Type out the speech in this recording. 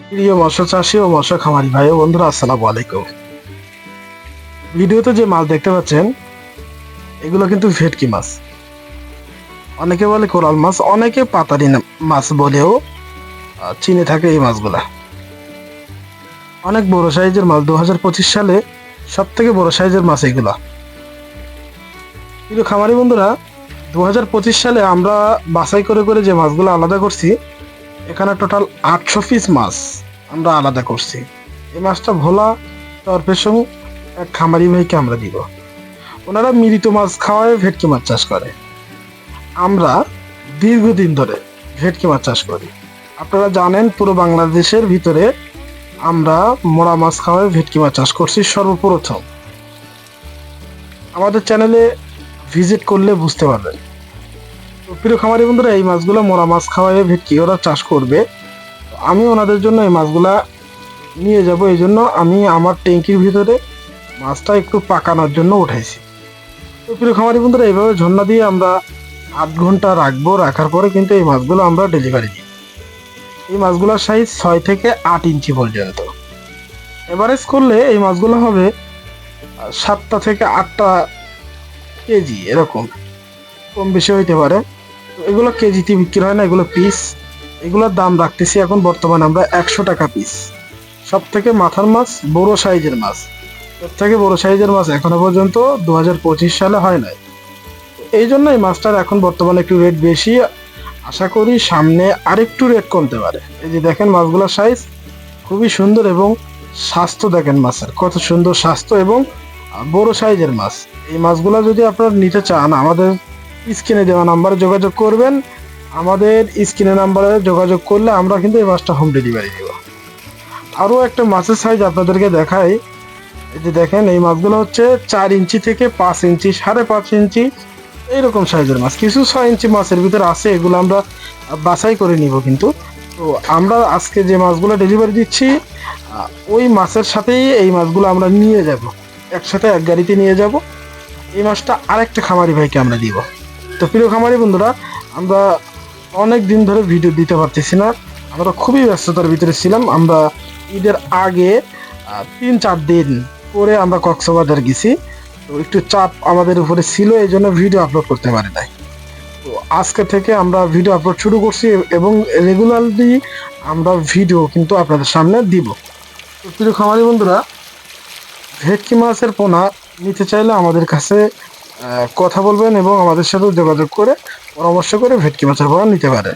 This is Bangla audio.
প্রিয় মৎস্য চাষী ও মৎস্য খামারি ভাই ও বন্ধুরা, আসসালামু আলাইকুম। ভিডিওতে যে মাছ দেখতে পাচ্ছেন এগুলো কিন্তু ভেটকি মাছ। অনেকে বলে কোরাল মাছ, অনেকে পাতারি মাছ বলেও চিনে থাকে এই মাছগুলা। অনেক বড় সাইজের মাছ, 2025 সালে সব থেকে বড় সাইজের মাছ এগুলা। প্রিয় খামারি বন্ধুরা, 2025 সালে আমরা বাছাই করে করে যে মাছগুলো আলাদা করছি, এখানে টোটাল 800 পিস মাছ আমরা আলাদা করছি। এই মাছটা ভোলা চরপেশং এক খামারি ভাইকে আমরা দিব। ওনারা মৃত মাছ খাওয়ায় ভেটকি মাছ চাষ করে। আমরা দীর্ঘদিন ধরে ভেটকি মাছ চাষ করি। আপনারা জানেন, পুরো বাংলাদেশের ভিতরে আমরা মোড়া মাছ খাওয়ায় ভেটকি মাছ চাষ করছি সর্বপ্রথম। আমাদের চ্যানেলে ভিজিট করলে বুঝতে পারবেন। তো প্রিয় খামারি বন্ধুরা, এই মাছগুলো মোড়া মাছ খাওয়ায় ভেটকি ওরা চাষ করবে। আমি ওনাদের জন্য এই মাছগুলা নিয়ে যাব, এই জন্য আমি আমার ট্যাঙ্কির ভিতরে মাছটা একটু পাকানোর জন্য উঠাইছি। তো প্রিয় খামারি বন্ধুরা, এইভাবে ঝর্ণা দিয়ে আমরা 8 ঘন্টা রাখবো। রাখার পরে কিন্তু এই মাছগুলো আমরা ডেলিভারি দিই। এই মাছগুলোর সাইজ 6 থেকে 8 ইঞ্চি পর্যন্ত। এভারেজ করলে এই মাছগুলো হবে 7টা থেকে 8টা কেজি, এরকম কম বেশি হইতে পারে। তো এগুলো কেজিতে বিক্রি হয় না, এগুলো পিস। এগুলোর দাম রাখতেছি এখন বর্তমানে আমরা 100 টাকা পিস। সব থেকে মাথার মাছ বড় সাইজের মাছ, এর থেকে বড় সাইজের মাছ এখনো পর্যন্ত 2025 সালে হয় নাই। এই জন্য এই মাছটার এখন বর্তমানে একটু রেট বেশি। আশা করি সামনে আরেকটু রেট কমতে পারে। এই যে দেখেন মাছগুলোর সাইজ খুবই সুন্দর এবং স্বাস্থ্য দেখেন মাছের কত সুন্দর স্বাস্থ্য এবং বড় সাইজের মাছ। এই মাছগুলো যদি আপনারা নিতে চান, আমাদের স্ক্রিনে দেওয়া নাম্বারে যোগাযোগ করবেন। আমাদের স্ক্রিনে নাম্বারে যোগাযোগ করলে আমরা কিন্তু এই মাছটা হোম ডেলিভারি দেব। আরও একটা মাছের সাইজ আপনাদেরকে দেখাই। এই যে দেখেন, এই মাছগুলো হচ্ছে 4 ইঞ্চি থেকে 5 ইঞ্চি, 5.5 ইঞ্চি এইরকম সাইজের মাছ। কিছু 6 ইঞ্চি মাছের ভিতরে আছে, এগুলো আমরা বাছাই করে নিব। কিন্তু তো আমরা আজকে যে মাছগুলো ডেলিভারি দিচ্ছি, ওই মাছের সাথেই এই মাছগুলো আমরা নিয়ে যাব, একসাথে এক গাড়িতে নিয়ে যাব। এই মাছটা আরেকটা খামারি ভাইকে আমরা দিব। তো প্রিয় খামারি বন্ধুরা, আমরা অনেক দিন ধরে ভিডিও দিতে পারতেছি না, আমরা খুবই ব্যস্ততার ভিতরে ছিলাম। আমরা ঈদের আগে 3-4 দিন পরে আমরা কক্সবাজার গেছি। তো একটু চাপ আমাদের উপরে ছিল, এই জন্য ভিডিও আপলোড করতে পারি নাই। তো আজকে থেকে আমরা ভিডিও আপলোড শুরু করছি এবং রেগুলারলি আমরা ভিডিও কিন্তু আপনাদের সামনে দিব। তো প্রিয় খামারি বন্ধুরা, ভেটকি মাছের পোনা নিতে চাইলে আমাদের কাছে কথা বলবেন এবং আমাদের সাথে যোগাযোগ করে পরামর্শ করে ভেটকি মাছের পোনা নিতে পারেন।